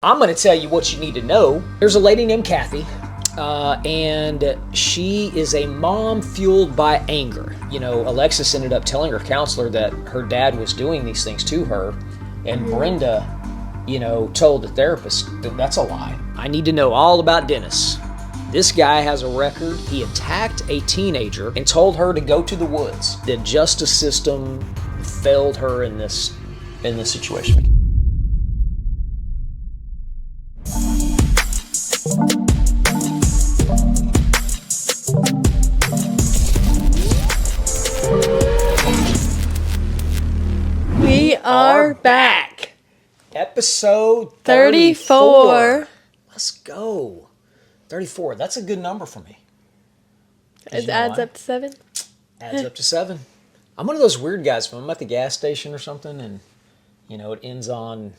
I'm going to tell you what you need to know. There's a lady named Kathy, and she is a mom fueled by anger. You know, Alexis ended up telling her counselor that her dad was doing these things to her, and Brenda, you know, told the therapist that that's a lie. I need to know all about Dennis. This guy has a record. He attacked a teenager and told her to go to the woods. The justice system failed her in this situation. We are back. Episode 34. Let's go. 34. That's a good number for me. It adds up to 7? Adds up to 7. I'm one of those weird guys. When I'm at the gas station or something and, you know, it ends on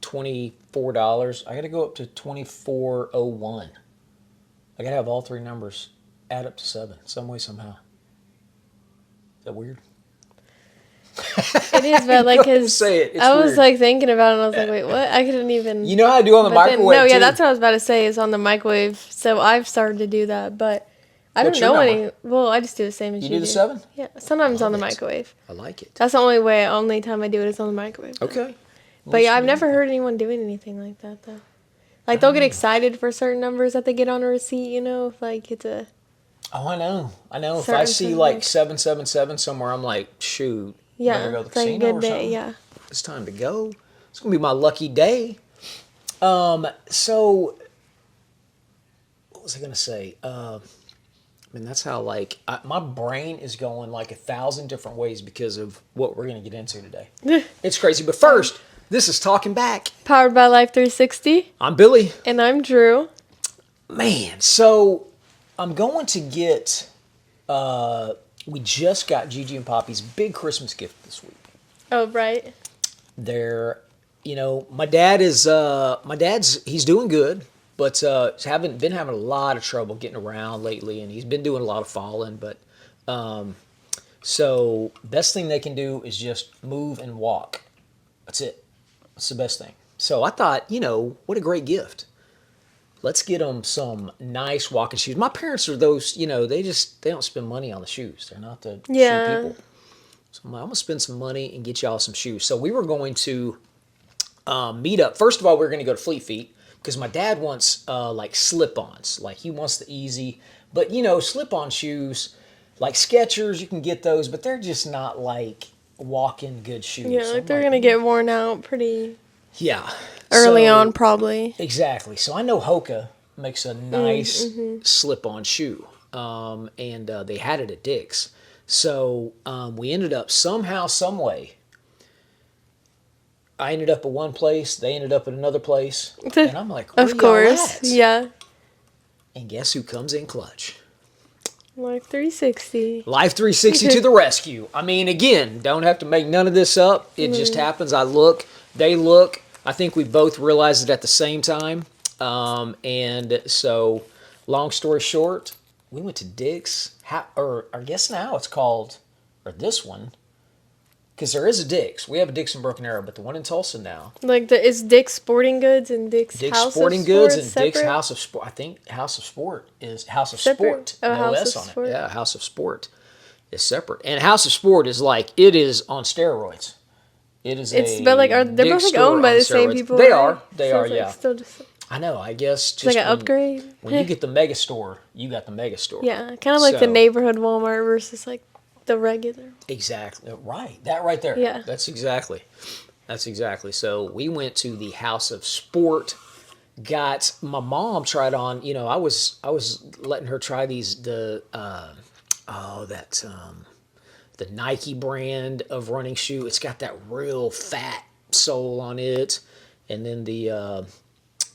$24, I got to go up to $24.01. I got to have all three numbers add up to 7 some way, somehow. Is that weird? It is, but like, cause I was weird. like thinking about it, and I was like, wait, what? I couldn't even. You know how I do on the microwave? No, yeah, too? that's what I was about to say. Is on the microwave. So I've started to do that, but I don't know any. Well, I just do the same as you do. You do the 7? Yeah, sometimes on the microwave. I like it. That's the only time I do it is on the microwave. Okay. But yeah, I've never heard anyone doing anything like that though. Like they'll get excited for certain numbers that they get on a receipt. You know, if like it's a. Oh, I know. If I see like 777 somewhere, I'm like, shoot. Yeah, better go to the it's like a casino good or day. something. Yeah. It's time to go. It's gonna be my lucky day. So what was I gonna say? I mean, that's how like my brain is going like 1,000 different ways because of what we're gonna get into today. It's crazy. But first, this is Talking Back. Powered by Life 360. I'm Billy. And I'm Drew. Man, so I'm going to get. We just got Gigi and Poppy's big Christmas gift this week. Oh, right. They're, you know, my dad's he's doing good, but been having a lot of trouble getting around lately, and he's been doing a lot of falling. But so best thing they can do is just move and walk. That's it. That's the best thing. So I thought, you know, what a great gift. Let's get them some nice walking shoes. My parents are those, you know, they don't spend money on the shoes. They're not the shoe people. So I'm going to spend some money and get y'all some shoes. So we were going to meet up. First of all, we were going to go to Fleet Feet because my dad wants like slip-ons. Like he wants the easy. But, you know, slip-on shoes, like Skechers, you can get those, but they're just not like walking good shoes. Yeah, like they're going to get worn out pretty... Yeah. Early on, probably. Exactly. So I know Hoka makes a nice slip-on shoe, and they had it at Dick's. So we ended up somehow, some way. I ended up at one place. They ended up at another place. And I'm like, where of course, y'all at? Yeah. And guess who comes in clutch? Life 360. Life 360 to the rescue. I mean, again, don't have to make none of this up. It just happens. I look. They look. I think we both realized it at the same time. And so, long story short, we went to Dick's. Or I guess now it's called, or this one, because there is a Dick's. We have a Dick's in Broken Arrow, but the one in Tulsa now. Like, is Dick's Sporting Goods and Dick's House Sporting of Goods Sport and separate? Dick's House of Sport. I think House of Sport is House of Separate? Sport. Oh, No House S of on Sport. it. Yeah, House of Sport is separate. And House of Sport is like, it is on steroids. It is but like, they're both like owned by the same people. They right? are. They So are, it's, like, yeah. Still just I know, I guess. Just like an upgrade. When you get the mega store, you got the mega store. Yeah, kind of like the neighborhood Walmart versus like the regular. Exactly. Right. That right there. Yeah. That's exactly. So we went to the House of Sport. Got my mom tried on. You know, I was letting her try the Nike brand of running shoe. It's got that real fat sole on it, and then the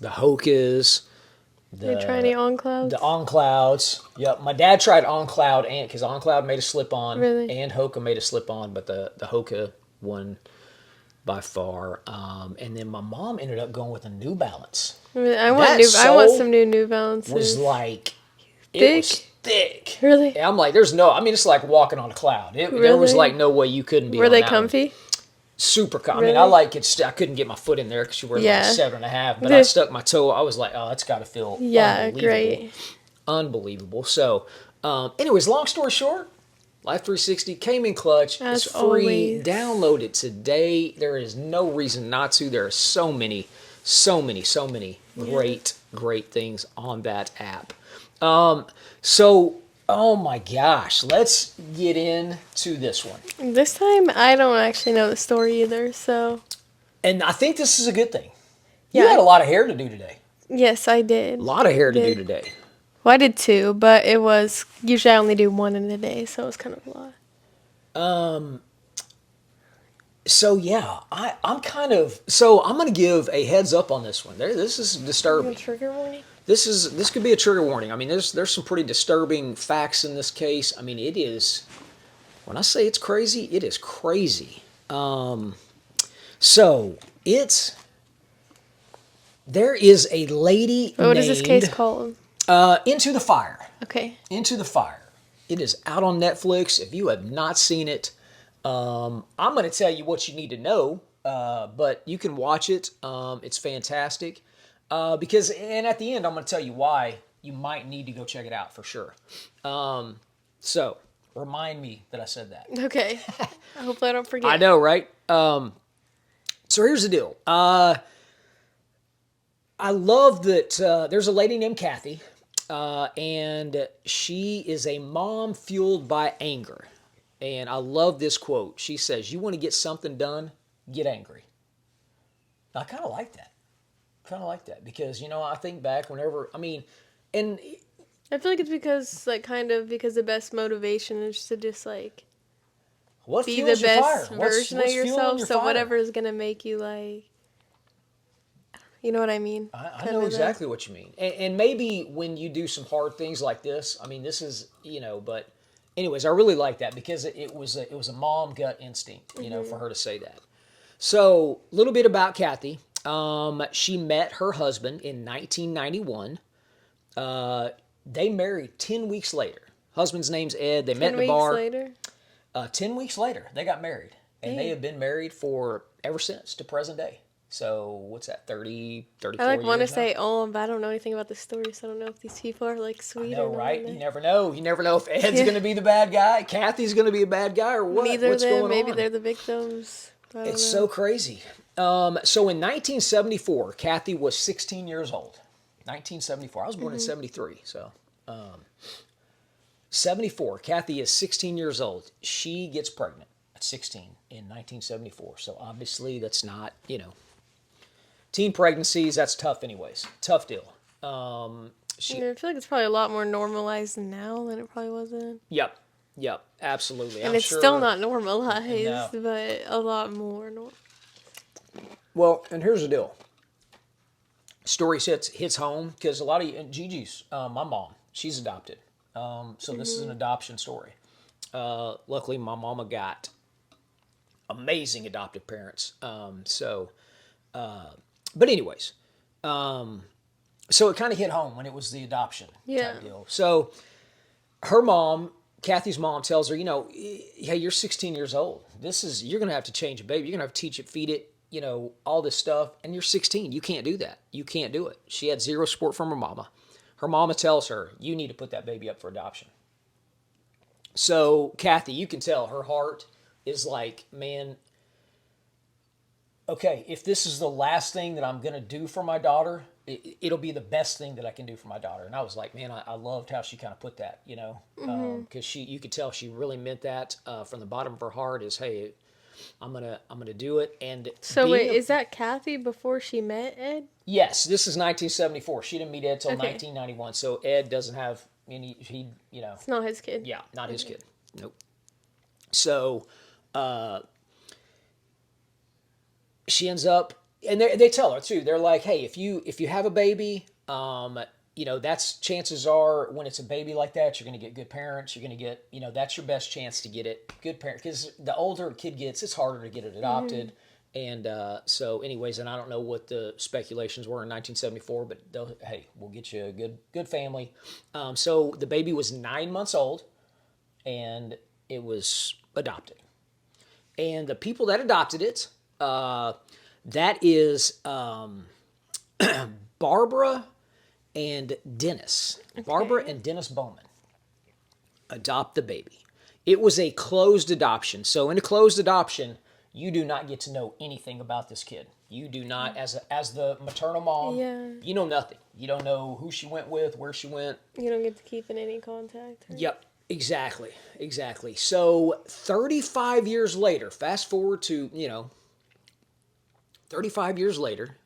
Hokas. They try any On Clouds? The On Clouds. Yep. My dad tried On Cloud, and because On Cloud made a slip on, Really? and Hoka made a slip on, but the Hoka won by far. And then my mom ended up going with a New Balance. I want some New Balances. Was like thick? It was thick. Really? And I'm like, it's like walking on a cloud. There was like no way you couldn't be. Were on they that comfy? super common. I mean, I Really? like it. I couldn't get my foot in there because you were like Yeah. 7.5, but I stuck my toe. I was like, oh, that's got to feel Yeah, unbelievable. great. Unbelievable. So, anyways, long story short, Life 360 came in clutch. It's As free. always. Download it today. There is no reason not to. There are so many great, great things on that app. So, oh my gosh, let's get into this one. This time, I don't actually know the story either, so. And I think this is a good thing. Yeah. You had a lot of hair to do today. Yes, I did. A lot of hair to do Did. today. Well, I did two, but it was. Usually I only do one in a day, so it was kind of a lot. So yeah, I'm kind of so I'm gonna give a heads up on this one. This is disturbing. Trigger warning? This could be a trigger warning. I mean, there's some pretty disturbing facts in this case. I mean, it is. When I say it's crazy, it is crazy. So there is a lady What named is this case called? Into the Fire. Okay. Into the Fire. It is out on Netflix. If you have not seen it, I'm going to tell you what you need to know, but you can watch it. It's fantastic. And at the end, I'm going to tell you why you might need to go check it out for sure. So, remind me that I said that. Okay. Hopefully I don't forget. I know, right? So here's the deal. I love that there's a lady named Kathy, and she is a mom fueled by anger. And I love this quote. She says, "You want to get something done, get angry." I kind of like that. Because, I think back whenever, and I feel like it's because the best motivation is to just what be fuels the your best fire? version What's of fueling yourself. your So fire? whatever is gonna make you you know what I mean? I know exactly what you mean. And maybe when you do some hard things like this, this is, but anyways, I really like that because it was a mom gut instinct, for her to say that. So a little bit about Kathy. She met her husband in 1991. They married 10 weeks later. Husband's name's Ed. They met in a bar. 10 weeks later? 10 weeks later, they got married. And Dang. they have been married for ever since to present day. So what's that, 34 I years want to now? say but I don't know anything about the story, so I don't know if these people are sweet I know, or not. right? You never know. You never know if Ed's going to be the bad guy, Kathy's going to be a bad guy, or what. Neither What's of them. going Maybe on? they're the victims. I don't It's know. so crazy. So in 1974, Kathy was 16 years old. 1974. I was born in 73, so 74. Kathy is 16 years old. She gets pregnant at 16 in 1974. So obviously that's not, teen pregnancies, that's tough anyways. Tough deal. I feel like it's probably a lot more normalized now than it probably was then. Yep, absolutely. And I'm it's sure, still not normalized, No. but a lot more. Well, and here's the deal. Story hits home because a lot of Gigi's, my mom, she's adopted. So this is an adoption story. Luckily, my mama got amazing adoptive parents. But anyways, so it kind of hit home when it was the adoption type deal. So her mom, Kathy's mom, tells her, hey, you're 16 years old. You're going to have to change a baby. You're going to have to teach it, feed it, all this stuff. And you're 16. You can't do that. You can't do it. She had zero support from her mama. Her mama tells her, you need to put that baby up for adoption. So Kathy, you can tell her heart is like, man, okay, if this is the last thing that I'm going to do for my daughter, it'll be the best thing that I can do for my daughter. And I was like, man, I loved how she kind of put that, because you could tell she really meant that from the bottom of her heart is, hey, I'm gonna do it. And so wait, is that Kathy before she met Ed? Yes, this is 1974. She didn't meet Ed till Okay. 1991. So Ed doesn't have any. It's not his kid. Yeah, not his kid. Nope. So she ends up, and they tell her too. They're like, hey, if you have a baby, that's chances are when it's a baby like that, you're going to get good parents. You're going to get, that's your best chance to get it good parents. Because the older a kid gets, it's harder to get it adopted. And so anyways, and I don't know what the speculations were in 1974, but hey, we'll get you a good family. So the baby was 9 months old, and it was adopted. And the people that adopted it, that is Barbara and Dennis. Okay. Barbara and Dennis Bowman adopt the baby. It was a closed adoption. So in a closed adoption, you do not get to know anything about this kid. You do not, as the maternal mom, you know nothing. You don't know who she went with, where she went. You don't get to keep in any contact. Right? Yep, exactly. So 35 years later, fast forward to, 35 years later,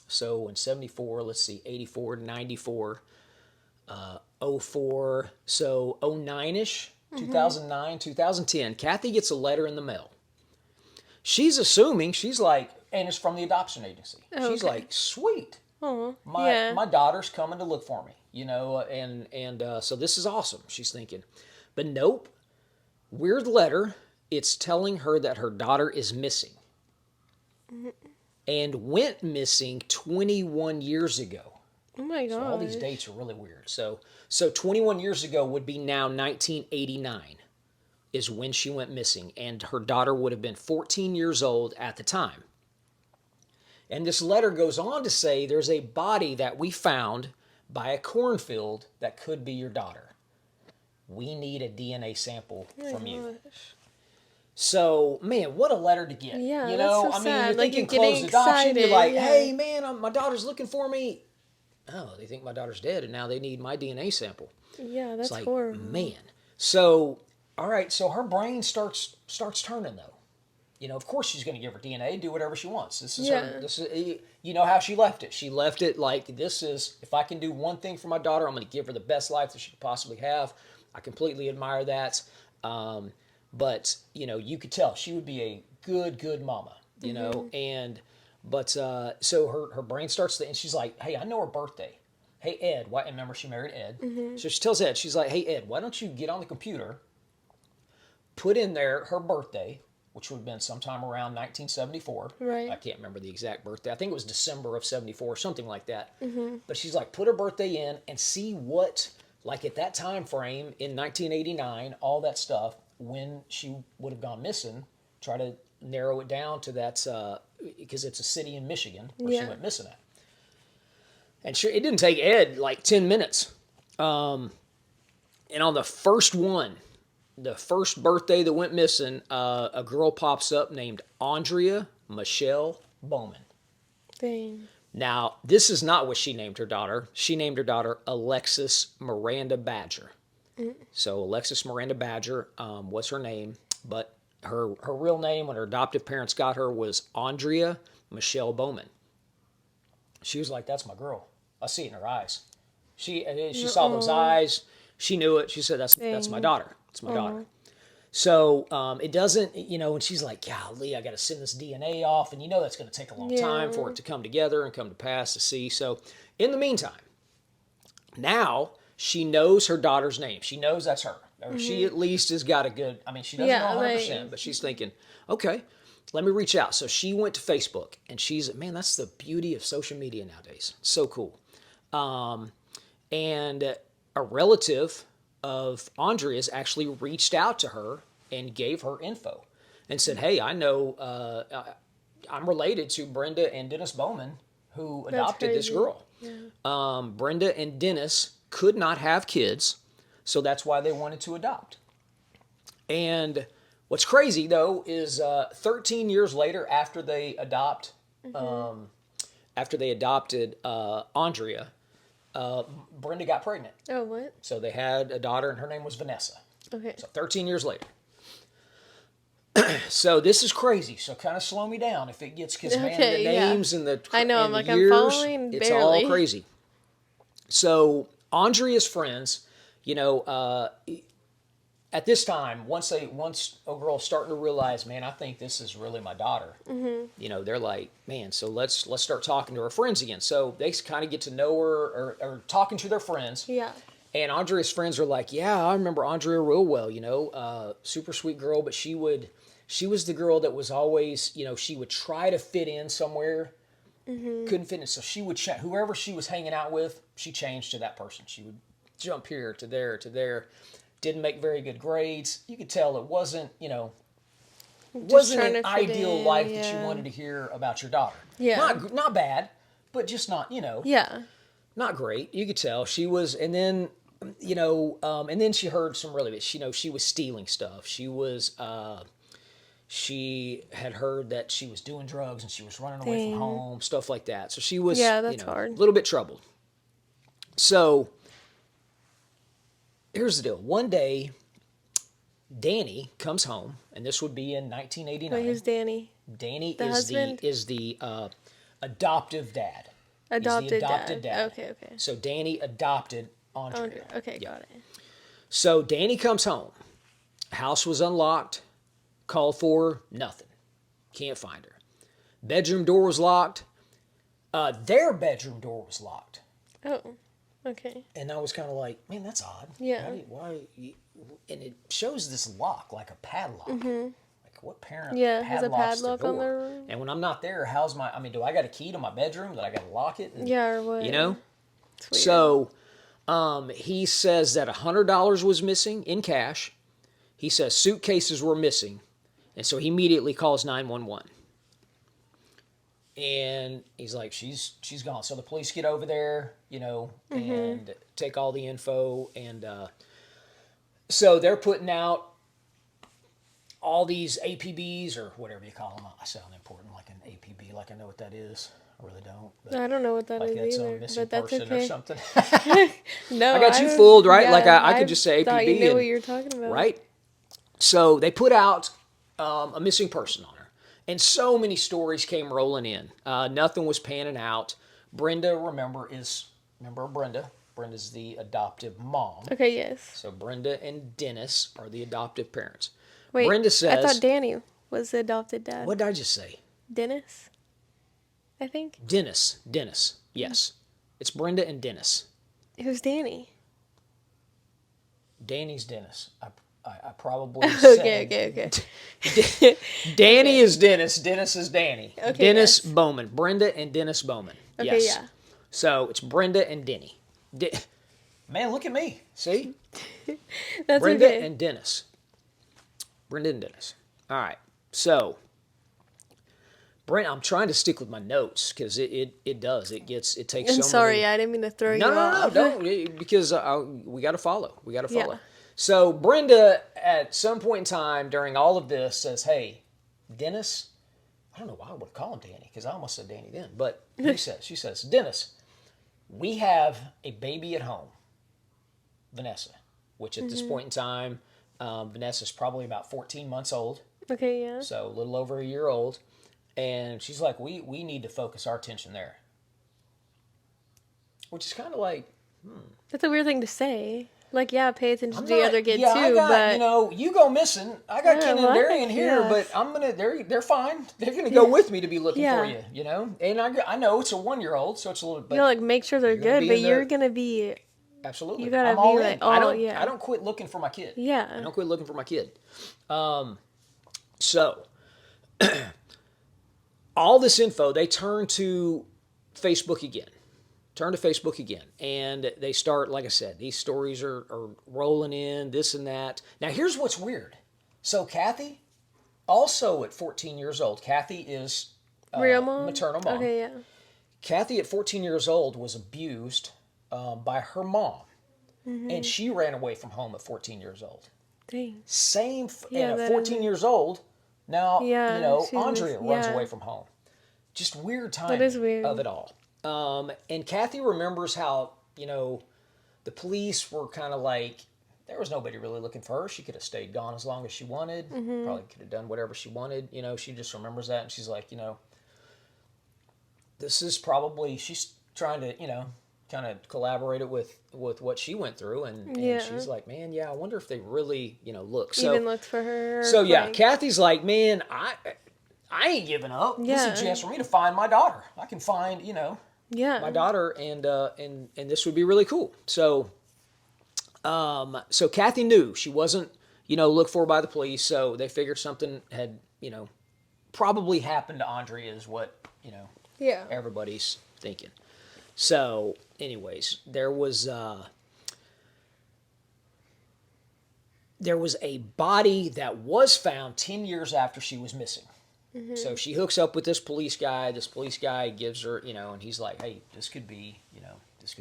so in 74, let's see, 84, 94, 04, so 09-ish, 2009, 2010, Kathy gets a letter in the mail. She's assuming, she's like, and it's from the adoption agency. Oh, she's like, sweet. My daughter's coming to look for me, and so this is awesome, she's thinking. But nope, weird letter. It's telling her that her daughter is missing and went missing 21 years ago. Oh my God. So all these dates are really weird. So 21 years ago would be now 1989 is when she went missing, and her daughter would have been 14 years old at the time. And this letter goes on to say there's a body that we found by a cornfield that could be your daughter. We need a DNA sample from you. So, man, what a letter to get. Yeah, that's so sad. You're thinking closed adoption. You're like, hey, man, my daughter's looking for me. Oh, they think my daughter's dead, and now they need my DNA sample. Yeah, that's like, horrible. Man. So, all right, so her brain starts turning, though. Of course she's going to give her DNA, do whatever she wants. This is her. This is, how she left it. She left it like, this is, if I can do one thing for my daughter, I'm going to give her the best life that she could possibly have. I completely admire that. But, you could tell she would be a good mama, so her brain starts to, and she's like, hey, I know her birthday. Hey, Ed, and remember she married Ed. So she tells Ed, she's like, hey, Ed, why don't you get on the computer, put in there her birthday, which would have been sometime around 1974. Right. I can't remember the exact birthday. I think it was December of 74, something like that. But she's like, put her birthday in and see what, like at that time frame in 1989, all that stuff, when she would have gone missing, try to narrow it down to that, because it's a city in Michigan where she went missing at. And sure, it didn't take Ed like 10 minutes. And on the first one, the first birthday that went missing, a girl pops up named Aundria Michelle Bowman. Dang. Now, this is not what she named her daughter. She named her daughter Alexis Miranda Badger. So Alexis Miranda Badger was her name, but her real name when her adoptive parents got her was Aundria Michelle Bowman. She was like, that's my girl. I see it in her eyes. She saw those eyes. She knew it. She said, that's my daughter. It's my daughter. So it doesn't, and she's like, golly, I got to send this DNA off. And that's going to take a long time for it to come together and come to pass to see. So in the meantime, now she knows her daughter's name. She knows that's her. Or she at least has got a good, she doesn't know 100%, but she's thinking, okay, let me reach out. So she went to Facebook, and man, that's the beauty of social media nowadays. It's so cool. And a relative of Andrea's actually reached out to her and gave her info and said, hey, I know I'm related to Brenda and Dennis Bowman, who adopted this girl. Yeah. Brenda and Dennis could not have kids, so that's why they wanted to adopt. And what's crazy, though, is 13 years later, after they adopted Aundria, Brenda got pregnant. Oh, what? So they had a daughter, and her name was Vanessa. Okay. So 13 years later. So this is crazy. So kind of slow me down if it gets, because man, the names and the I know, and I'm the like, years, I'm following it's barely. all crazy. So Andrea's friends, at this time, once a girl's starting to realize, man, I think this is really my daughter. They're like, man, so let's start talking to her friends again. So they kind of get to know her or talking to their friends. Yeah. And Andrea's friends are like, yeah, I remember Andrea real well. Super sweet girl, but she was the girl that was always, she would try to fit in somewhere, couldn't fit in. So she would whoever she was hanging out with, she changed to that person. She would jump here to there to there. Didn't make very good grades. You could tell it wasn't, wasn't trying an to fit ideal in, life that you yeah. wanted to hear about your daughter. Yeah. Not bad, but just not, Yeah. not great. You could tell she was, and then, and then she heard some really, she was stealing stuff. She had heard that she was doing drugs and she was running away from Dang. home, stuff like that. So she was, Yeah, that's a hard. little bit troubled. So here's the deal. One day, Danny comes home, and this would be in 1989. Wait, who's Danny? Danny The husband? is the adoptive dad. Adopted He's the adopted dad. Okay, okay. So Danny adopted Aundria. Okay, got it. So Danny comes home. House was unlocked. Called for her, nothing. Can't find her. Bedroom door was locked. Their bedroom door was locked. Oh, okay. And I was kind of like, man, that's odd. Yeah. And it shows this lock, like a padlock. Like what parent Has a padlocks padlock their on door? their room. And when I'm not there, do I got a key to my bedroom that I got to lock it? And, Yeah, or what? It's weird. So he says that $100 was missing in cash. He says suitcases were missing. And so he immediately calls 911. And he's like, she's gone. So the police get over there, and take all the info. And so they're putting out all these APBs or whatever you call them. I sound important, like an APB, like I know what that is. I really don't. But I don't know what that like is that's either, a missing but that's person or okay. something. No, I got you fooled, right? Yeah, Like I could just say APB. Thought you knew what you're talking about, right? So they put out a missing person on her. And so many stories came rolling in. Nothing was panning out. Brenda, remember Brenda? Brenda's the adoptive mom. Okay, yes. So Brenda and Dennis are the adoptive parents. Wait, Brenda says... I thought Danny was the adopted dad. What did I just say? Dennis? I think. Dennis. Yes. It's Brenda and Dennis. Who's Danny? Danny's Dennis. I probably said... Okay. Danny is Dennis. Dennis is Danny. Okay, Dennis yes. Bowman. Brenda and Dennis Bowman. Okay, yes. yeah. So it's Brenda and Denny. Man, look at me. See? That's Brenda okay. and Dennis. Brenda and Dennis. All right. So, Brent, I'm trying to stick with my notes because it does. It takes I'm so sorry, many... I didn't mean to throw you No, off. don't. Because we got to follow. Yeah. So Brenda, at some point in time during all of this, says, hey, Dennis, I don't know why I would call him Danny, because I almost said Danny then, but she says, Dennis, we have a baby at home, Vanessa, which at this point in time, Vanessa's probably about 14 months old, Okay, yeah. so a little over a year old, and she's like, we need to focus our attention there, which is kind of like, That's a weird thing to say. Like, yeah, pay attention to the other kid yeah, too, but you go missing. I got Ken and well, Darian here, yes. but they're fine. They're gonna go with me to be looking for Yeah. you, And I know it's a 1-year-old, so it's a little bit. you know, like make sure they're gonna good, be but in the- you're gonna be Absolutely, you gotta I'm all be in. like, oh, yeah. I don't quit looking for my kid. Yeah. I don't quit looking for my kid. So all this info, they turn to Facebook again. And they start, like I said, these stories are rolling in, this and that. Now, here's what's weird. So, Kathy, also at 14 years old, Kathy is real mom, maternal mom. Okay, yeah. Kathy, at 14 years old, was abused by her mom. And she ran away from home at 14 years old. Dang. Same, Yeah, and that at 14 years old, now, Yeah, she's Aundria runs yeah. away from home. Just weird timing is weird. of it all. And Kathy remembers how, the police were kind of like, there was nobody really looking for her. She could have stayed gone as long as she wanted. Probably could have done whatever she wanted. She just remembers that. And she's like, this is probably, she's trying to, kind of collaborate it with what she went through. And Yeah. she's like, man, yeah, I wonder if they really, look. So, Even looked for her. so yeah, like, Kathy's like, man, I ain't giving up. This is a Yeah. chance for me to find my daughter. I can find, yeah. my daughter, and this would be really cool. So, so Kathy knew she wasn't, looked for by the police. So they figured something had, probably happened to Aundria, is what Yeah. everybody's thinking. So, anyways, there was there was a body that was found 10 years after she was missing. So she hooks up with this police guy. This police guy gives her, and he's like, hey, this could be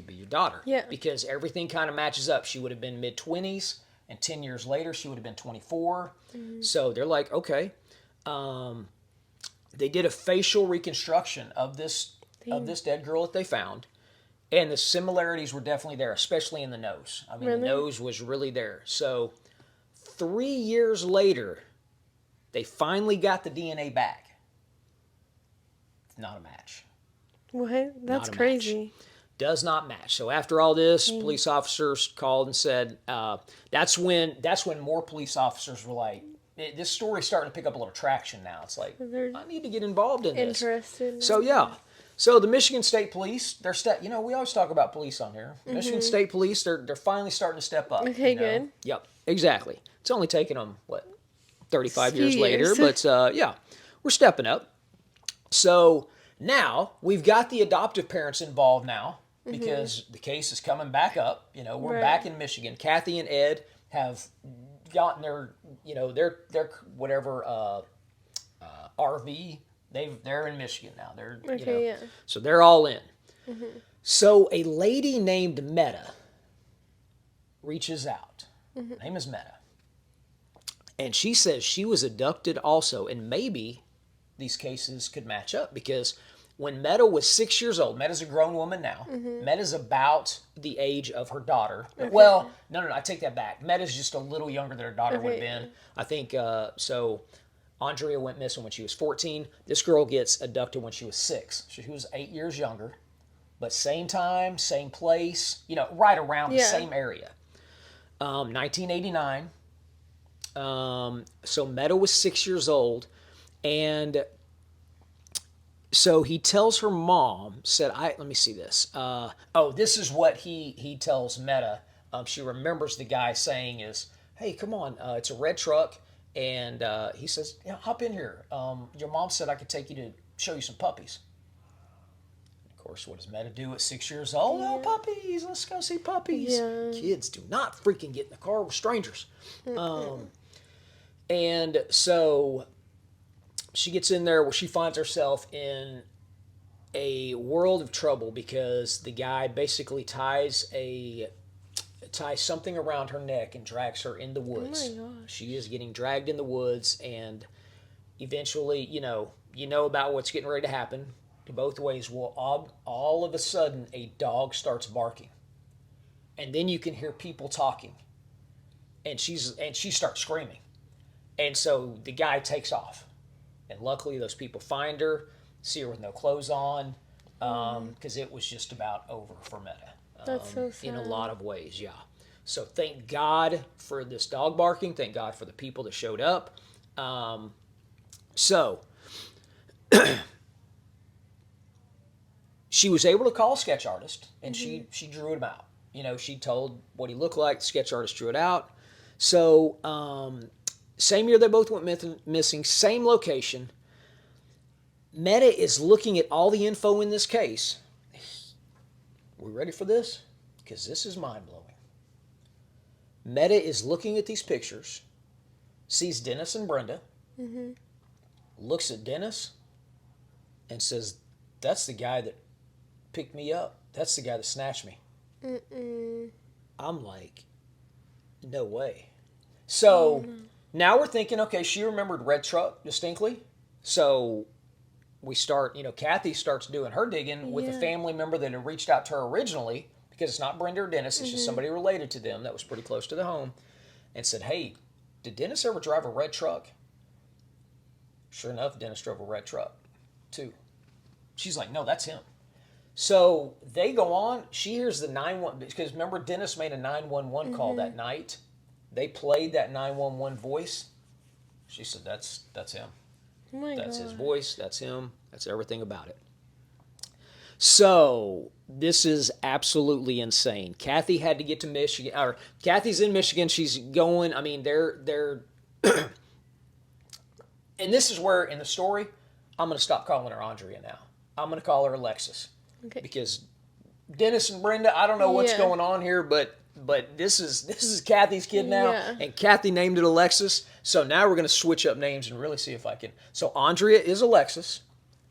your daughter. Yeah. Because everything kind of matches up. She would have been mid-20s, and 10 years later, she would have been 24. So they're like, okay. They did a facial reconstruction of this dead girl that they found. And the similarities were definitely there, especially in the nose. I mean, Really? the nose was really there. So 3 years later, they finally got the DNA back. It's not a match. What? That's Not a crazy. match. Does not match. So after all this, police officers called and said, that's when more police officers were like, this story's starting to pick up a little traction now. It's like, They're I need to get involved in this. interested. So yeah. So the Michigan State Police, they're we always talk about police on here. Michigan State Police, they're finally starting to step up. Okay, good. Yep, exactly. It's only taken them 35 Few years later, years. but yeah, we're stepping up. So now we've got the adoptive parents involved now because the case is coming back up. We're Right. back in Michigan. Kathy and Ed have gotten their whatever RV. They're in Michigan now. They're Okay, yeah. So they're all in. So a lady named Meta reaches out. Her name is Meta. And she says she was abducted also, and maybe these cases could match up because when Meta was 6 years old, Meta's a grown woman now. Meta's about the age of her daughter. Okay. Well, no, I take that back. Meta's just a little younger than her daughter would have Okay. been. I think so. Aundria went missing when she was 14. This girl gets abducted when she was 6. So she was 8 years younger, but same time, same place, right around the Yeah. same area. 1989. So Meta was 6 years old, and so he tells her mom, let me see this. This is what he tells Meta. She remembers the guy saying is, hey, come on, it's a red truck. And he says, yeah, hop in here. Your mom said I could take you to show you some puppies. Of course, what does Meta do at 6 years old? Oh, puppies, let's go see puppies. Yeah. Kids do not freaking get in the car with strangers. And so she gets in there where she finds herself in a world of trouble because the guy basically ties something around her neck and drags her in the woods. Oh my gosh. She is getting dragged in the woods, and eventually, you know about what's getting ready to happen both ways. Well, all of a sudden, a dog starts barking, and then you can hear people talking, and she starts screaming, and so the guy takes off, and luckily those people find her, see her with no clothes on, because it was just about over for Meta. That's so sad. In a lot of ways, yeah. So thank God for this dog barking. Thank God for the people that showed up. So she was able to call a sketch artist, and she drew him out. She told what he looked like. The sketch artist drew it out. So same year they both went missing, same location. Meta is looking at all the info in this case. We ready for this? Because this is mind-blowing. Meta is looking at these pictures, sees Dennis and Brenda, looks at Dennis, and says, that's the guy that picked me up. That's the guy that snatched me. I'm like, no way. So now we're thinking, okay, she remembered red truck distinctly. So we start, Kathy starts doing her digging with a family member that had reached out to her originally, because it's not Brenda or Dennis, it's just somebody related to them that was pretty close to the home, and said, hey, did Dennis ever drive a red truck? Sure enough, Dennis drove a red truck, too. She's like, no, that's him. So they go on. She hears the 911, because remember, Dennis made a 911 call that night. They played that 911 voice. She said, that's him. Oh my That's his God. voice. That's him. That's everything about it. So this is absolutely insane. Kathy had to get to Michigan, or Kathy's in Michigan. She's going. I mean, they're, and this is where in the story, I'm going to stop calling her Aundria now. I'm going to call her Alexis, Okay. because Dennis and Brenda, I don't know what's Yeah. going on here, but but this is Kathy's kid now, Yeah. and Kathy named it Alexis. So now we're going to switch up names and really see if I can. So Aundria is Alexis,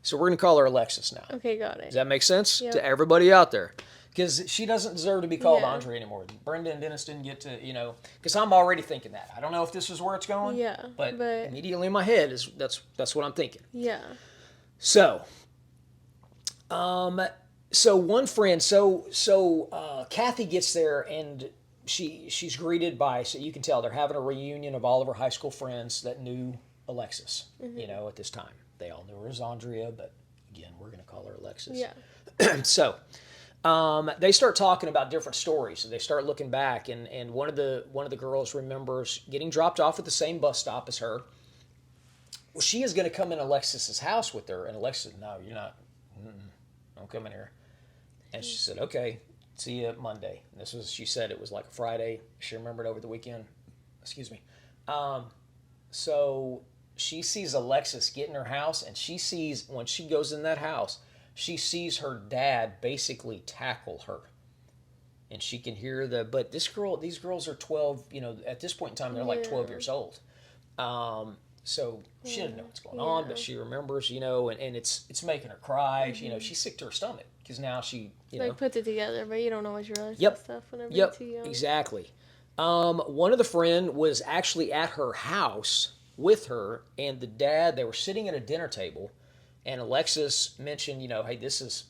so we're going to call her Alexis now. Okay, got it. Does that make sense Yep. to everybody out there? Because she doesn't deserve to be called Yeah. Aundria anymore. Brenda and Dennis didn't get to, because I'm already thinking that. I don't know if this is where it's going. Yeah, But but- immediately in my head is that's what I'm thinking. Yeah. So, so one friend, Kathy gets there and she's greeted by, so you can tell they're having a reunion of all of her high school friends that knew Alexis. At this time they all knew her as Aundria, but again we're going to call her Alexis. Yeah. So they start talking about different stories. They start looking back, and one of the girls remembers getting dropped off at the same bus stop as her. Well, she is going to come in Alexis's house with her, and Alexis said, "No, you're not. Don't come in here." And she said, "Okay, see you Monday." And she said it was like a Friday. She remembered over the weekend. Excuse me. So she sees Alexis get in her house, and she sees, when she goes in that house, she sees her dad basically tackle her. And she can hear but these girls are 12, at this point in time, they're like 12 years old. So she doesn't know what's going on, but she remembers, and it's making her cry. She's sick to her stomach because now she, Like puts it together, but you don't know what you realize Yep. that stuff whenever Yep, you're too young. exactly. One of the friend was actually at her house with her, and the dad, they were sitting at a dinner table, and Alexis mentioned, hey, this is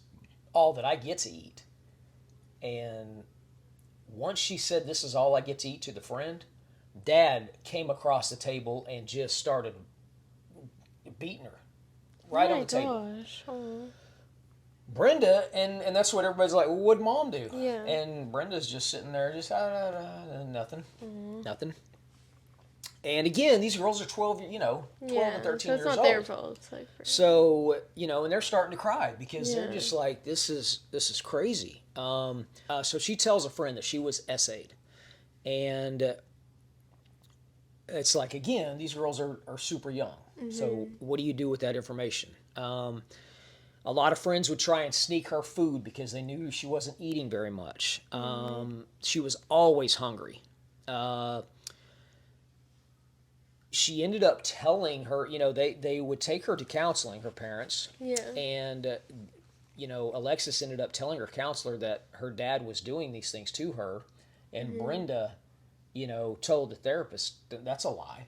all that I get to eat. And once she said, this is all I get to eat to the friend, Dad came across the table and just started beating her right on the table. Gosh. Oh. Brenda, and that's what everybody's like, well, what'd Mom do? Yeah. And Brenda's just sitting there, just nothing. Nothing. And again, these girls are 12, 12 and 13 so it's years not old. their fault. It's like So, and they're starting to cry because they're Yeah. just like, this is crazy. So she tells a friend that she was essayed. And it's like, again, these girls are super young. So what do you do with that information? A lot of friends would try and sneak her food because they knew she wasn't eating very much. She was always hungry. She ended up telling her, they would take her to counseling, her parents. Yeah. And, Alexis ended up telling her counselor that her dad was doing these things to her. And Brenda, told the therapist that's a lie.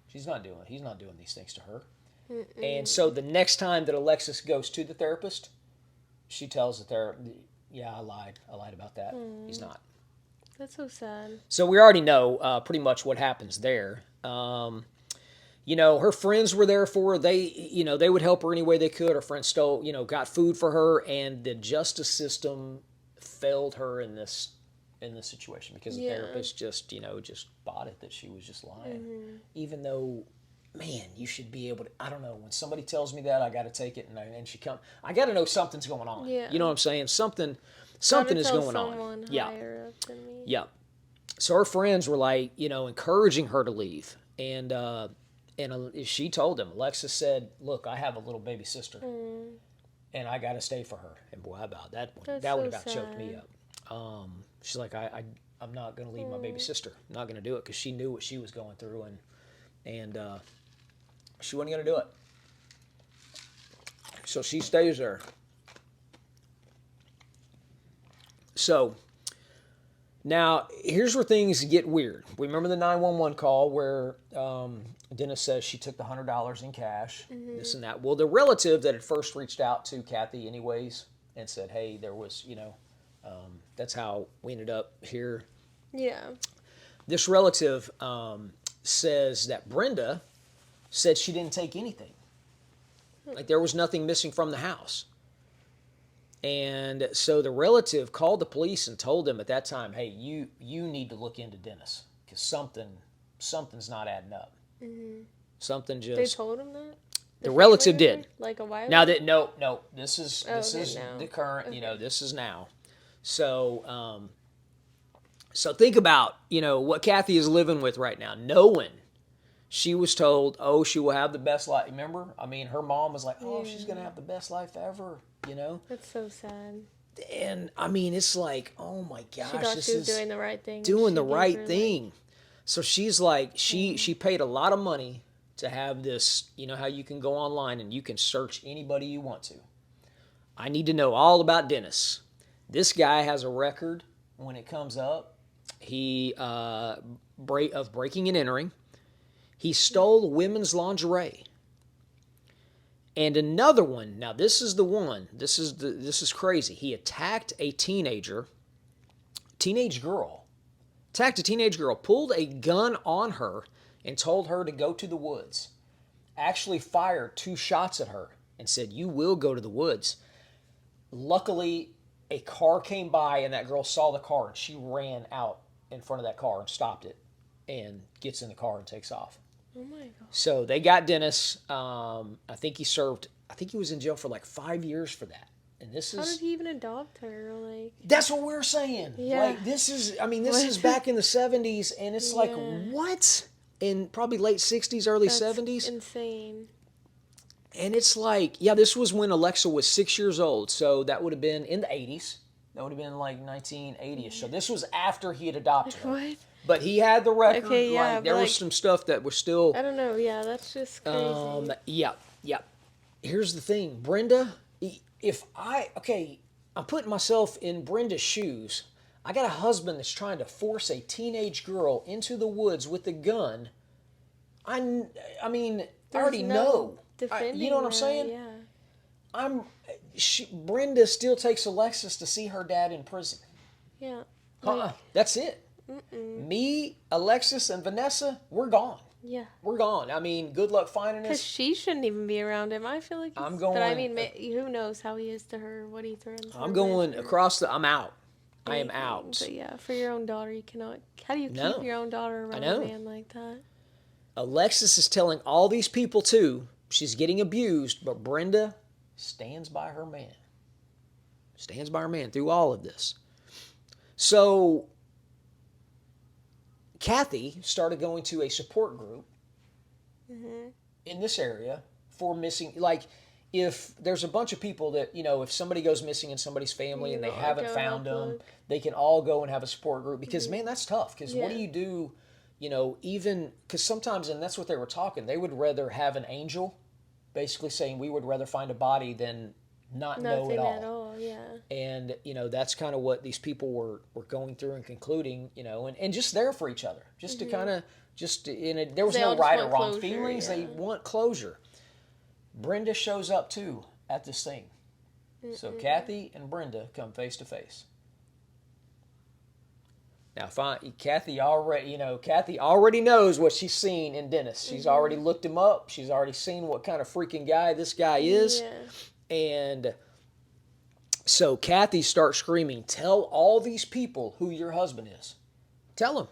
He's not doing these things to her. And so the next time that Alexis goes to the therapist, she tells the therapist, yeah, I lied about that. He's not. That's so sad. So we already know pretty much what happens there. Her friends were there for her. They would help her any way they could. Her friends got food for her, and the justice system failed her in this situation because the therapist just bought it that she was just lying. Even though, man, you should be able to, I don't know, when somebody tells me that, I got to take it, and I got to know something's going on. Yeah. You know what I'm saying? Something is going on. Yeah. Higher up than me. Yeah. So her friends were like, encouraging her to leave. And she told them, Alexis said, look, I have a little baby sister and I got to stay for her. And boy, about that one, That's that would so have about choked me sad. up. She's like, I'm not going to leave my baby sister. I'm not going to do it because she knew what she was going through and she wasn't going to do it. So she stays there. So now here's where things get weird. We remember the 911 call where Dennis says she took the $100 in cash, this and that. Well, the relative that had first reached out to Kathy anyways and said, hey, there was, that's how we ended up here. Yeah. This relative says that Brenda said she didn't take anything. Like there was nothing missing from the house. And so the relative called the police and told them at that time, hey, you need to look into Dennis because something's not adding up. Something just... They told him that? The relative family member? did. Like a while Now ago? that no, this is now. the current. This is now. So so think about what Kathy is living with right now, knowing she was told, oh, she will have the best life. Remember, I mean, her mom was like, oh, she's gonna have the best life ever. That's so sad. And I mean, it's like, oh my She gosh, thought this she was is doing the right thing. doing the She gave right her, thing. So she's like, she paid a lot of money to have this. You know how you can go online and you can search anybody you want to. I need to know all about Dennis. This guy has a record when it comes up. He of breaking and entering. He stole women's lingerie. And another one. Now this is the one. This is crazy. He attacked a teenage girl. Attacked a teenage girl, pulled a gun on her, and told her to go to the woods. Actually fired 2 shots at her and said, "You will go to the woods." Luckily, a car came by and that girl saw the car and she ran out in front of that car and stopped it and gets in the car and takes off. Oh my god. So they got Dennis. I think he was in jail for like 5 years for that. And this How is did he even adopt her? Like, that's what we're saying. Yeah. Like this is back in the 70s and it's like Yeah. what? In probably late 60s, early that's 70s. insane. And it's like, yeah, this was when Alexa was 6 years old. So that would have been in the 80s. That would have been like 1980ish. So this was after he had adopted her. What? But he had the record. Okay, yeah, like, there but, was some stuff that was still. I don't know. Yeah, that's just crazy. Yeah. Here's the thing, Brenda. I'm putting myself in Brenda's shoes. I got a husband that's trying to force a teenage girl into the woods with a gun. I mean, I already know. Defending You know what I'm her, saying? Yeah. Brenda still takes Alexis to see her dad in prison. Yeah. That's it. Me, Alexis, and Vanessa, we're gone. Yeah. We're gone. I mean, good luck finding Because us. she shouldn't even be around him. I feel like I'm But I going- mean, who knows how he is to her, what he threatens her I'm going with, or across the. I'm out. I am anything. out. But yeah, for your own daughter, you cannot. How do you No. keep your own daughter around know. a man like that? Alexis is telling all these people too. She's getting abused, but Brenda stands by her man. Stands by her man through all of this. So Kathy started going to a support group in this area for missing. Like, if there's a bunch of people that, if somebody goes missing in somebody's family and they all haven't go found help them, look. they can all go and have a support group because, man, that's tough. Because what do Yeah. you do, even, because sometimes, and that's what they were talking, they would rather have an angel basically saying we would rather find a body than not know Nothing at all. at all. Yeah. And, that's kind of what these people were going through and concluding, and just there for each other. Just to kind of, there was They all no just right or want wrong closure, feelings. They yeah. want closure. Brenda shows up too at this thing. So Kathy and Brenda come face to face. Now, Kathy already knows what she's seen in Dennis. She's already looked him up. She's already seen what kind of freaking guy this guy is. Yeah. And so Kathy starts screaming, "Tell all these people who your husband is. Tell them.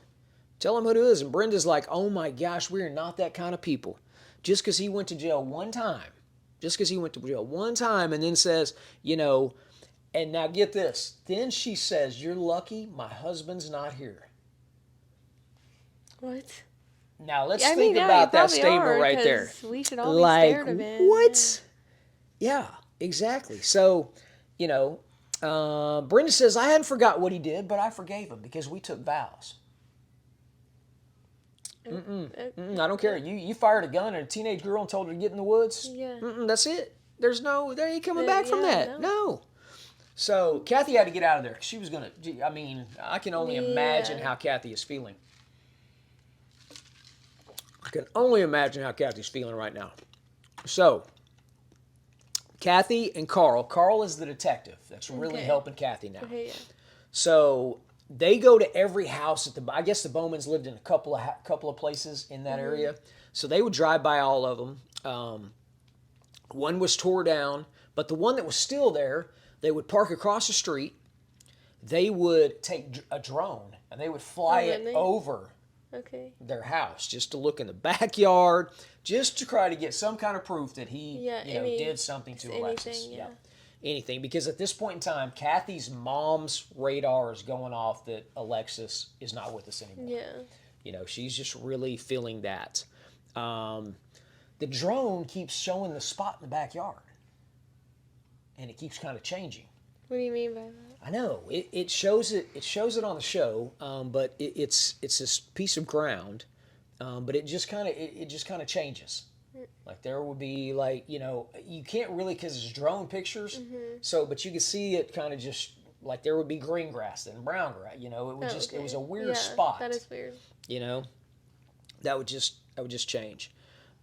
Tell them who it is." And Brenda's like, "Oh my gosh, we are not that kind of people. Just because he went to jail one time. And then says, and now get this. Then she says, "You're lucky my husband's not here." What? Now let's I think mean, yeah, about you that probably statement are, right there. 'cause we should all be scared of it. What? Yeah, exactly. So, Brenda says, "I hadn't forgot what he did, but I forgave him because we took vows." I don't care. You fired a gun at a teenage girl and told her to get in the woods. Yeah. That's it. There ain't coming back from yeah, that. No. So Kathy had to get out of there. She was gonna. I mean, I can only imagine how Kathy is feeling. I can only imagine how Kathy's feeling right now. So, Kathy and Carl. Carl is the detective that's really Okay. helping Kathy now. Okay, yeah. So they go to every house at I guess the Bowmans lived in a couple of places in that area. So they would drive by all of them. One was tore down, but the one that was still there, they would park across the street. They would take a drone and they would fly it over Okay. their house just to look in the backyard, just to try to get some kind of proof that he did something to Alexis. Yeah. Anything, because at this point in time, Kathy's mom's radar is going off that Alexis is not with us anymore. Yeah. She's just really feeling that. The drone keeps showing the spot in the backyard, and it keeps kind of changing. What do you mean by that? I know it shows it. It shows it on the show, but it's this piece of ground, but it just kind of it just kind of changes. Like there will be like you can't really because it's drone pictures, so but you can see it kind of just like there would be green grass and brown grass. It would Oh, just it okay. was a weird Yeah, spot. that is weird. You know, that would just change.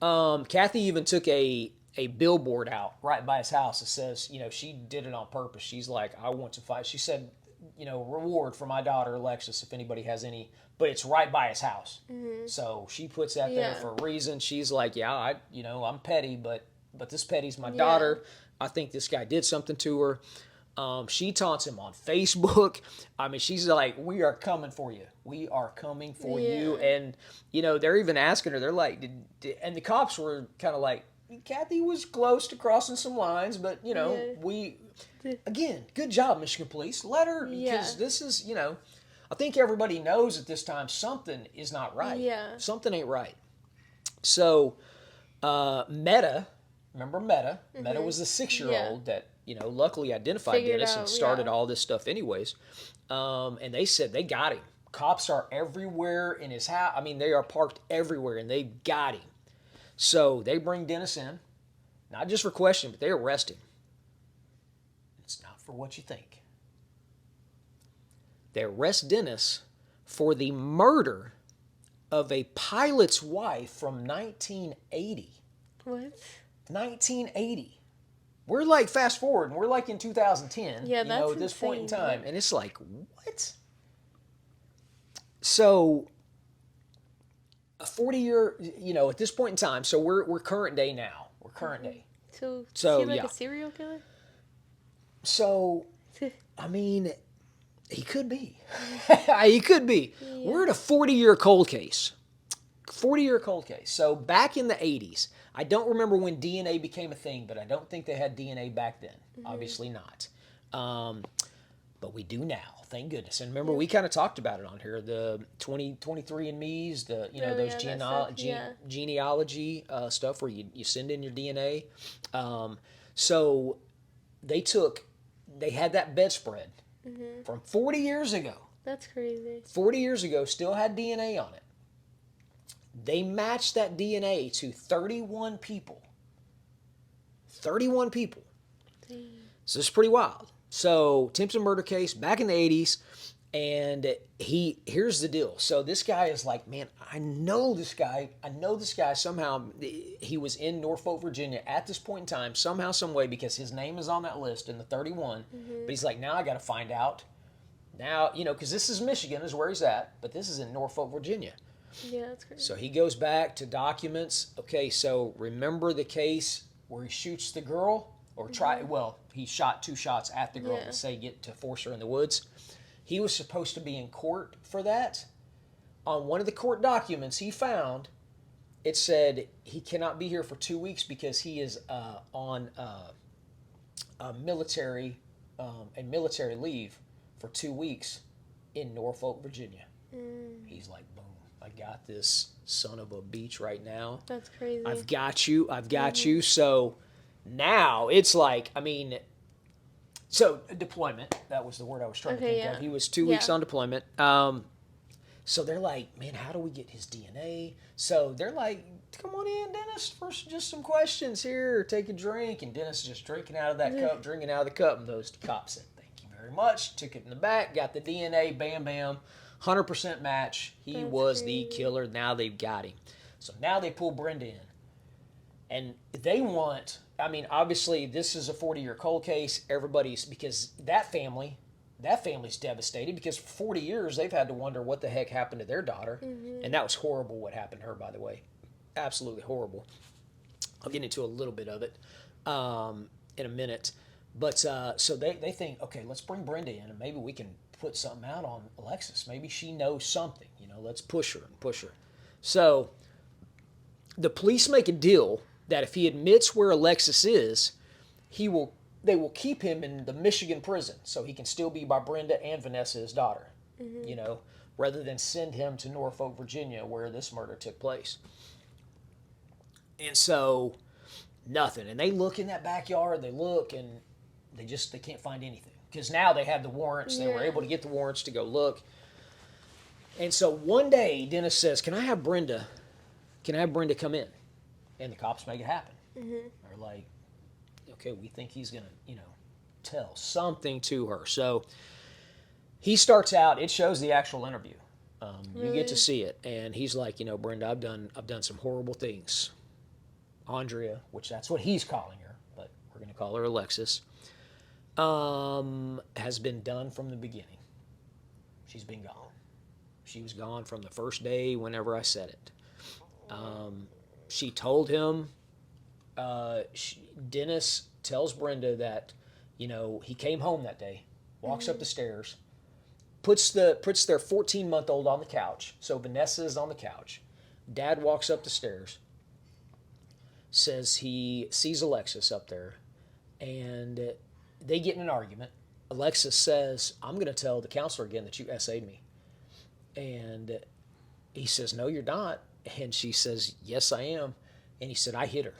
Kathy even took a billboard out right by his house that says, she did it on purpose. She's like, I want to fight. She said, reward for my daughter Alexis if anybody has any, but it's right by his house. So she puts that there for a reason. She's like, yeah, I'm petty, but this petty's my daughter. I think this guy did something to her. She taunts him on Facebook. I mean, she's like, we are coming for you. We are coming for you. And, they're even asking her, they're like, and the cops were kind of like, Kathy was close to crossing some lines, but, again, good job, Michigan Police. Let her, because this is, I think everybody knows at this time something is not right. Yeah. Something ain't right. So, Meta, remember Meta? Meta was the 6-year-old that, luckily identified Figured Dennis and out, started all this stuff anyways. And they said they got him. Cops are everywhere in his house. I mean, they are parked everywhere, and they got him. So they bring Dennis in, not just for questioning, but they arrest him. It's not for what you think. They arrest Dennis for the murder of a pilot's wife from 1980. What? 1980. We're like fast forward, and we're like in 2010. Yeah, that's at this point in insane. time, and it's like what? So a 40-year, at this point in time. So we're current day now. We're current day. So is So, he like yeah. a serial killer? So I mean, he could be. He could be. Yeah. We're at a 40-year cold case. 40-year cold case. So back in the 80s, I don't remember when DNA became a thing, but I don't think they had DNA back then. Obviously not. But we do now, thank goodness. And remember, we kind of talked about it on here, the 23andMe's, the those genealogy stuff where you send in your DNA. So they had that bedspread from 40 years ago. That's crazy. 40 years ago, still had DNA on it. They matched that DNA to 31 people. 31 people. Dang. So it's pretty wild. So attempted murder case back in the 80s, and here's the deal. So this guy is like, man, I know this guy somehow. He was in Norfolk, Virginia at this point in time, somehow, some way, because his name is on that list in the 31. But he's like, now I got to find out. Now, because this is Michigan is where he's at, but this is in Norfolk, Virginia. Yeah, that's crazy. So he goes back to documents. Okay, so remember the case where he shoots the girl? Or he shot 2 shots at the girl to force her in the woods. He was supposed to be in court for that. On one of the court documents he found, it said he cannot be here for 2 weeks because he is on a military leave for 2 weeks in Norfolk, Virginia. He's like, boom, I got this son of a beach right now. That's crazy. I've got you. So now it's like, so deployment, that was the word I was trying to think of. He was 2 weeks on deployment. So they're like, man, how do we get his DNA? So they're like, come on in, Dennis, first just some questions here. Take a drink. And Dennis is just drinking out of that cup, drinking out of the cup. And those cops said, thank you very much. Took it in the back, got the DNA, bam, bam. 100% match. He was the killer. Now they've got him. So now they pull Brenda in. And they want, obviously this is a 40-year cold case. Everybody's, because that family's devastated because for 40 years they've had to wonder what the heck happened to their daughter. And that was horrible what happened to her, by the way. Absolutely horrible. I'll get into a little bit of it in a minute. But so they think, okay, let's bring Brenda in and maybe we can put something out on Alexis. Maybe she knows something. Let's push her. So the police make a deal that if he admits where Alexis is, they will keep him in the Michigan prison so he can still be by Brenda and Vanessa, his daughter, rather than send him to Norfolk, Virginia, where this murder took place. And so, nothing. And they look in that backyard, they look, and they can't find anything. because now they had the warrants. They were Yeah. able to get the warrants to go look. And so one day, Dennis says, "Can I have Brenda? Can I have Brenda come in?" And the cops make it happen. They're like, "Okay, we think he's gonna, tell something to her." So he starts out. It shows the actual interview. You get to Really? see it, and he's like, "Brenda, I've done some horrible things." Aundria, which that's what he's calling her, but we're going to call her Alexis, has been done from the beginning. She's been gone. She was gone from the first day whenever I said it. She told him, Dennis tells Brenda that, he came home that day, walks up the stairs, puts their 14-month-old on the couch. So Vanessa is on the couch. Dad walks up the stairs, says he sees Alexis up there, and they get in an argument. Alexis says, "I'm going to tell the counselor again that you SA'd me." And he says, "No, you're not." And she says, "Yes, I am." And he said, "I hit her."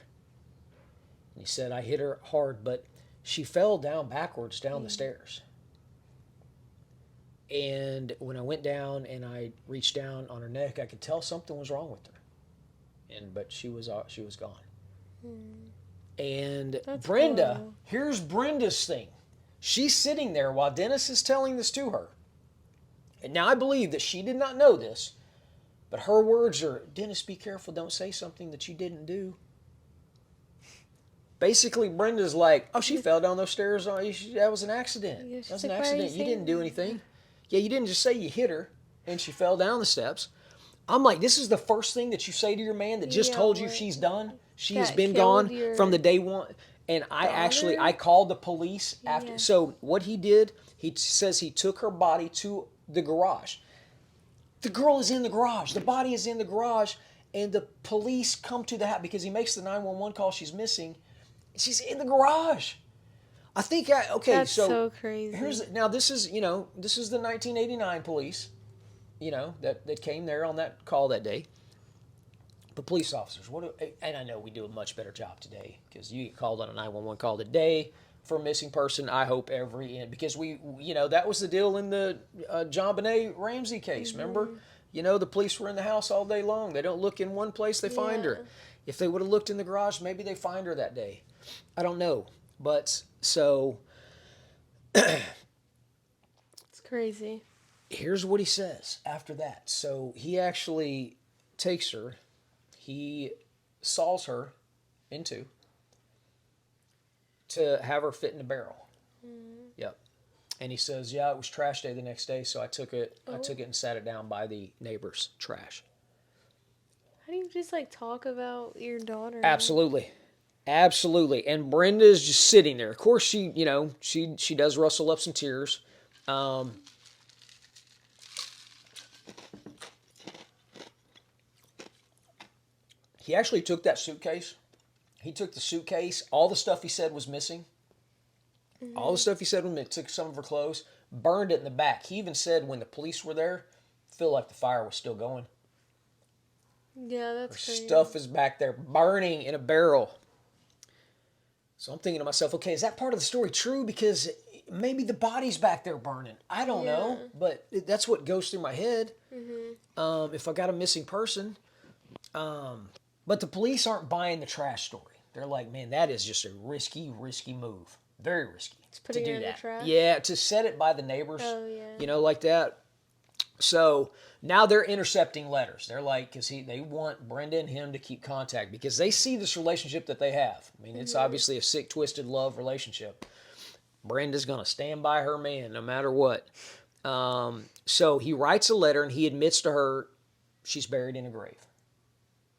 And he said, "I hit her hard, but she fell down backwards down the stairs. And when I went down and I reached down on her neck, I could tell something was wrong with her. But she was gone." And That's Brenda, horrible. here's Brenda's thing. She's sitting there while Dennis is telling this to her. And now I believe that she did not know this, but her words are, "Dennis, be careful. Don't say something that you didn't do." Basically, Brenda's like, "Oh, she fell down those stairs. Oh, that was an accident. Yeah, That she's was an like, "Why are you accident. You didn't saying do that?" anything." Yeah, you didn't just say you hit her and she fell down the steps. I'm like, this is the first thing that you say to your man that just Yeah, told you what? she's done. She has That been killed gone your from the day one. And I daughter? called the police after. Yeah. So what he did, he says he took her body to the garage. The girl is in the garage. The body is in the garage, and the police come to the house because he makes the 911 call. She's missing. She's in the garage. I think okay. That's so crazy. Now this is the 1989 police, that came there on that call that day. But police officers, and I know we do a much better job today because you get called on a 911 call today for a missing person. I hope because that was the deal in the John Benet Ramsey case. Remember, the police were in the house all day long. They don't look in one place, they find her. Yeah. If they would have looked in the garage, maybe they find her that day. I don't know, but so It's crazy. here's what he says after that. So he actually takes her. He saws her in two to have her fit in a barrel. Yep. And he says, "Yeah, it was trash day the next day, so I took it. I took it and sat it down by the neighbor's trash." How do you just talk about your daughter? Absolutely. Absolutely. And Brenda's just sitting there. Of course, she does rustle up some tears. He actually took that suitcase. He took the suitcase. All the stuff he said was missing. All the stuff he said was missing. Took some of her clothes, burned it in the back. He even said when the police were there, feel like the fire was still going. Yeah, that's crazy. Stuff is back there burning in a barrel. So I'm thinking to myself, okay, is that part of the story true? Because maybe the body's back there burning. I don't know, but that's what goes through my head. If I got a missing person. But the police aren't buying the trash story. They're like, man, that is just a risky move. Very risky to putting do it in the that. trash? Yeah, to set it by the neighbors, Oh, yeah. like that. So now they're intercepting letters. They're like, because they want Brenda and him to keep contact because they see this relationship that they have. I mean, it's obviously a sick, twisted love relationship. Brenda's going to stand by her man no matter what. So he writes a letter and he admits to her she's buried in a grave.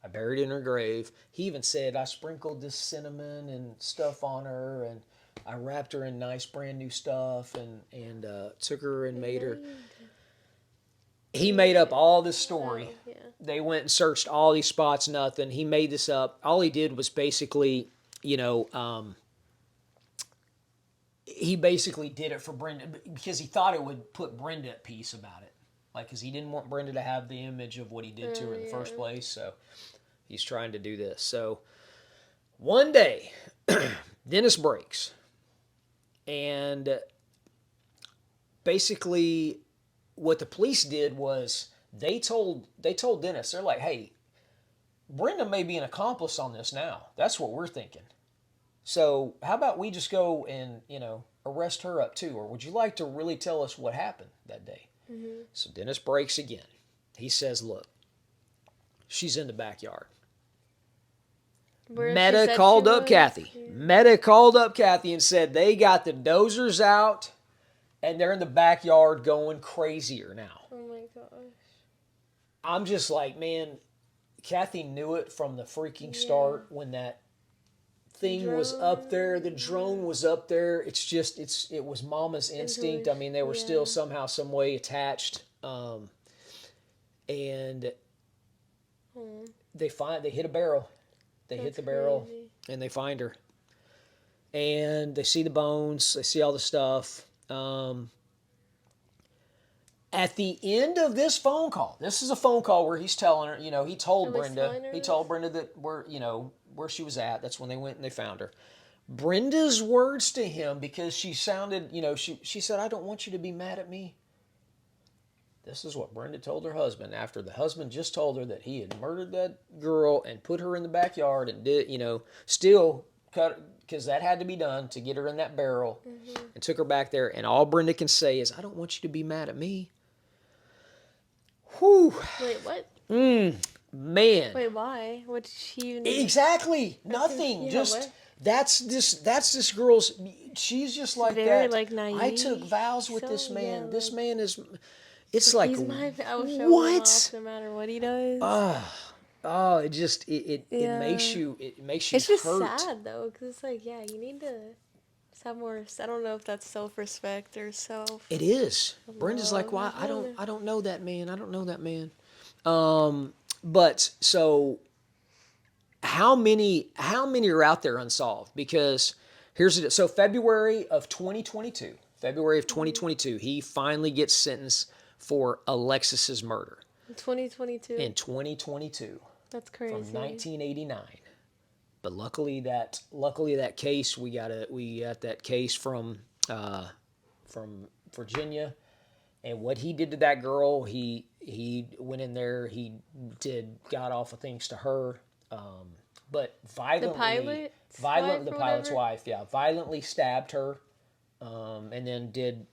I buried her in her grave. He even said, I sprinkled this cinnamon and stuff on her, and I wrapped her in nice brand new stuff and took her and made her. He made up all this story. Oh, yeah. They went and searched all these spots, nothing. He made this up. All he did was basically, he basically did it for Brenda because he thought it would put Brenda at peace about it. Because he didn't want Brenda to have the image of what he did to her in the first place. So he's trying to do this. So one day, Dennis breaks. And basically what the police did was they told Dennis, they're like, hey, Brenda may be an accomplice on this now. That's what we're thinking. So how about we just go and, arrest her up too? Or would you like to really tell us what happened that day? So Dennis breaks again. He says, look, she's in the backyard. Where she Meta said called she up was? Kathy. Yeah. Meta called up Kathy and said they got the dozers out and they're in the backyard going crazier now. Oh my gosh. I'm just like, man, Kathy knew it from the freaking start when that thing was up there. The drone was up there. It's just, it was Mama's instinct. I mean, they were still somehow, some way attached. And they hit a barrel. They hit the barrel and they find her. And they see the bones. They see all the stuff. At the end of this phone call, this is a phone call where he's telling her, he told Brenda that where she was at. That's when they went and they found her. Brenda's words to him, because she sounded, she said, I don't want you to be mad at me. This is what Brenda told her husband after the husband just told her that he had murdered that girl and put her in the backyard and did, still cut, because that had to be done to get her in that barrel, and took her back there. And all Brenda can say is, I don't want you to be mad at me. Whew. Wait, what? Man. Wait, why? What did she do? Exactly. Nothing. Yeah, just what? that's this girl's. She's just like very, that. like, naive. I took vows with So, this man. yeah, This like, man is. It's like He's my, I will show him what? off no matter what he does. Oh, it just it makes you It's just hurt. sad though, because it's like, yeah, you need to just have more. I don't know if that's self-respect or self. It is. Brenda's like, love. why? I don't know that man. I don't know that man. But so how many are out there unsolved? Because here's it. So February of 2022, he finally gets sentenced for Alexis's murder. In 2022. In 2022. That's crazy. From 1989. But luckily that case, we got that case from Virginia. And what he did to that girl, he went in there, he did god awful things to her, but violently, the pilot's wife, violently stabbed her, and then did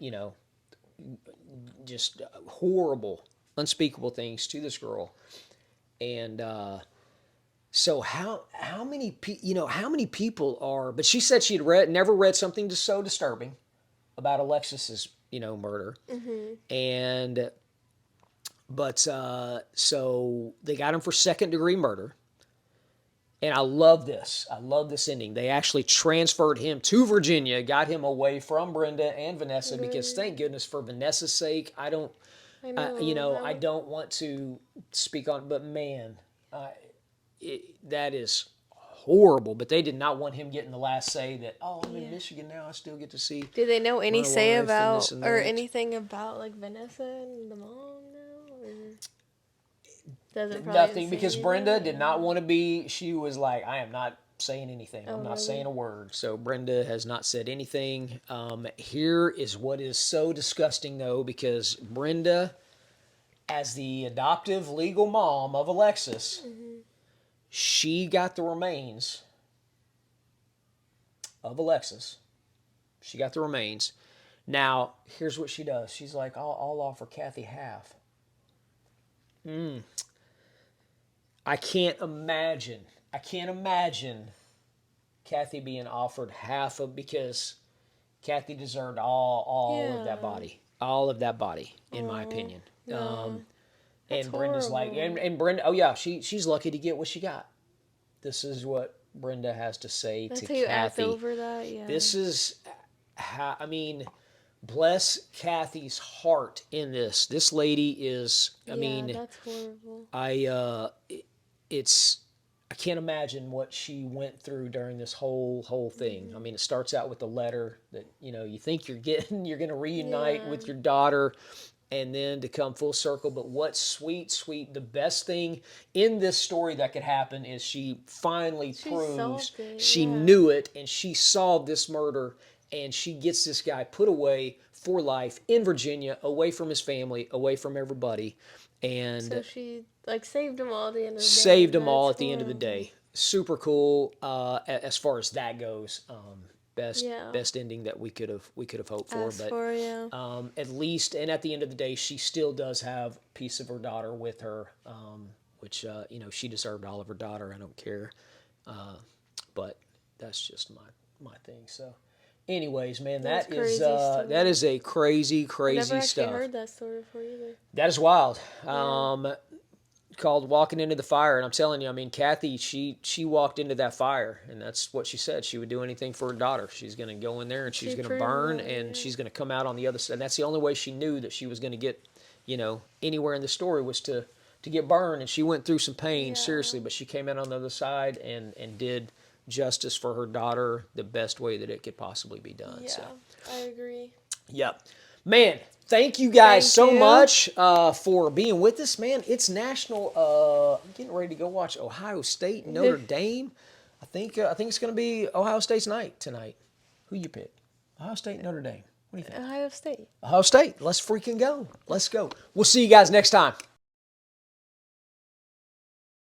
just horrible, unspeakable things to this girl, and so how many people are? But she said she had never read something so disturbing about Alexis's murder, and but so they got him for second-degree murder, and I love this ending. They actually transferred him to Virginia, got him away from Brenda and Vanessa, because thank goodness for Vanessa's sake, I don't want to speak on, but man, that is horrible. But they did not want him getting the last say that, I'm in Michigan now, I still get to see. Did they know any my say wife and about this and or that. anything about like Vanessa and the mom now? Or doesn't probably Nothing, say because anything? Brenda did not want to be. She was like, I am not saying anything. I'm not really? saying a word. So Brenda has not said anything. Here is what is so disgusting, though, because Brenda, as the adoptive legal mom of Alexis, she got the remains of Alexis. She got the remains. Now, here's what she does. She's like, I'll offer Kathy half. I can't imagine Kathy being offered half of, because Kathy deserved all of that body. All of that body, in my opinion. No. And Brenda's like, and Brenda, she's lucky to get what she got. This is what Brenda has to say That's to how you act Kathy. over that, yeah. This is how, bless Kathy's heart in this. This lady is, that's horrible. I can't imagine what she went through during this whole thing. It starts out with the letter that, you think you're going to reunite with your daughter, and then to come full circle. But what sweet, the best thing in this story that could happen is she finally proves she knew it, and she solved this murder, and she gets this guy put away for life in Virginia, away from his family, away from everybody, and So she like saved them all at the end of the day. saved them all at That's the end of the horrible. day. Super cool as far as that goes. Best Yeah. best ending that we could have hoped for. Asked But for, yeah. at least, and at the end of the day, she still does have a piece of her daughter with her, which she deserved all of her daughter. I don't care, but that's just my thing. So, anyways, man, That's that is crazy story. that is a crazy I never actually stuff. heard that story before either. That is wild. Called Walking Into the Fire, and I'm telling you, I mean, Kathy, she walked into that fire, and that's what she said. She would do anything for her daughter. She's going to go in there, and she's She going to proved burn, that, and yeah. she's going to come out on the other side. And that's the only way she knew that she was going to get, anywhere in the story was to get burned, and she went through some pain, Yeah. seriously, but she came out on the other side and did justice for her daughter the best way that it could possibly be done. Yeah, So, I agree. yep. Man, thank you guys Thank so you. much for being with us, man. It's national. I'm getting ready to go watch Ohio State, Notre Dame. I think it's going to be Ohio State's night tonight. Who you pick? Ohio State, Notre Dame. What do you think? Ohio State. Ohio State. Let's freaking go. Let's go. We'll see you guys next time.